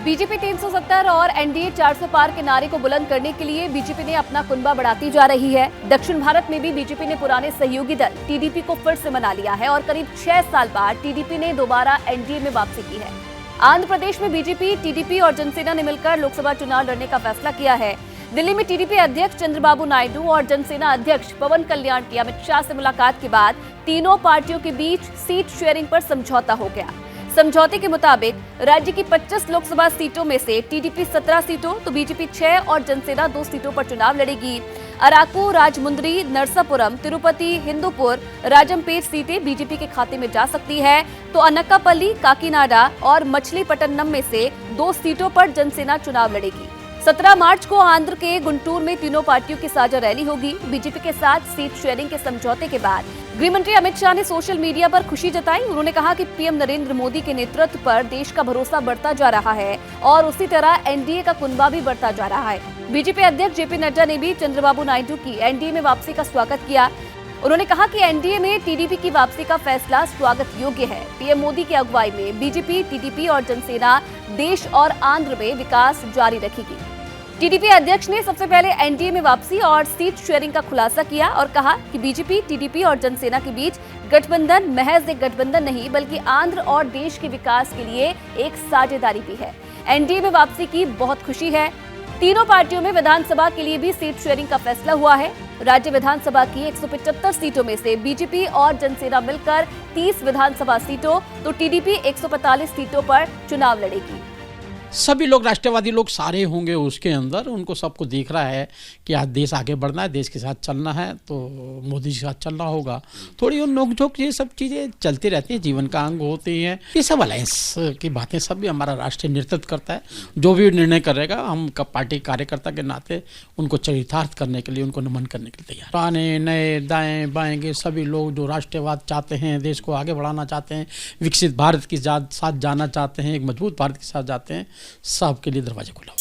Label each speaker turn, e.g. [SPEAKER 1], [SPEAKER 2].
[SPEAKER 1] BJP 370 और NDA 400 पार के नारे को बुलंद करने के लिए बीजेपी ने अपना कुनबा बढ़ाती जा रही है। दक्षिण भारत में भी बीजेपी ने पुराने सहयोगी दल टीडीपी को फिर से मना लिया है और करीब 6 साल बाद टीडीपी ने दोबारा एनडीए में वापसी की है। आंध्र प्रदेश में बीजेपी, टीडीपी और जनसेना ने मिलकर लोकसभा चुनाव लड़ने का फैसला किया है। दिल्ली में टीडीपी अध्यक्ष चंद्रबाबू नायडू और जनसेना अध्यक्ष पवन कल्याण की अमित शाह से मुलाकात के बाद तीनों पार्टियों के बीच सीट शेयरिंग पर समझौता हो गया। समझौते के मुताबिक राज्य की 25 लोकसभा सीटों में से टीडीपी 17 सीटों तो बीजेपी 6 और जनसेना 2 सीटों पर चुनाव लड़ेगी। अराकू, राजमुंद्री, नरसापुरम, तिरुपति, हिंदूपुर, राजमपेट सीटें बीजेपी के खाते में जा सकती है, तो अनक्कापल्ली, काकीनाडा और मछलीपट्टनम में से 2 सीटों पर जनसेना चुनाव लड़ेगी। 17 मार्च को आंध्र के गुंटूर में तीनों पार्टियों की साझा रैली होगी। बीजेपी के साथ सीट शेयरिंग के समझौते के बाद गृह मंत्री अमित शाह ने सोशल मीडिया पर खुशी जताई। उन्होंने कहा कि पीएम नरेंद्र मोदी के नेतृत्व पर देश का भरोसा बढ़ता जा रहा है और उसी तरह एनडीए का कुनबा भी बढ़ता जा रहा है। बीजेपी अध्यक्ष जेपी नड्डा ने भी चंद्रबाबू नायडू की एनडीए में वापसी का स्वागत किया। उन्होंने कहा कि एनडीए में टीडीपी की वापसी का फैसला स्वागत योग्य है। पीएम मोदी की अगुवाई में बीजेपी, टीडीपी और जनसेना देश और आंध्र में विकास जारी रखेगी। टीडीपी अध्यक्ष ने सबसे पहले एनडीए में वापसी और सीट शेयरिंग का खुलासा किया और कहा कि बीजेपी, टीडीपी और जनसेना के बीच गठबंधन महज एक गठबंधन नहीं बल्कि आंध्र और देश के विकास के लिए एक साझेदारी भी है। एनडीए में वापसी की बहुत खुशी है। तीनों पार्टियों में विधानसभा के लिए भी सीट शेयरिंग का फैसला हुआ है। राज्य विधानसभा की 175 सीटों में से बीजेपी और जनसेना मिलकर 30 विधानसभा सीटों तो टीडीपी 145 सीटों पर चुनाव लड़ेगी।
[SPEAKER 2] सभी लोग, राष्ट्रवादी लोग सारे होंगे उसके अंदर, उनको सबको दिख रहा है कि आज देश आगे बढ़ना है, देश के साथ चलना है, तो मोदी जी के साथ चलना होगा। थोड़ी उन नोकझोंक ये सब चीज़ें चलती रहती हैं, जीवन का अंग होती हैं। ये सब अलायंस की बातें सब भी हमारा राष्ट्रीय नेतृत्व करता है। जो भी निर्णय करेगा हम पार्टी कार्यकर्ता के नाते उनको चरितार्थ करने के लिए, उनको नमन करने के लिए तैयार। पुराने, नए, दाएँ बाएँ के सभी लोग जो राष्ट्रवाद चाहते हैं, देश को आगे बढ़ाना चाहते हैं, विकसित भारत के साथ जाना चाहते हैं, एक मजबूत भारत के साथ जाते हैं, सबके लिए दरवाजा खुला।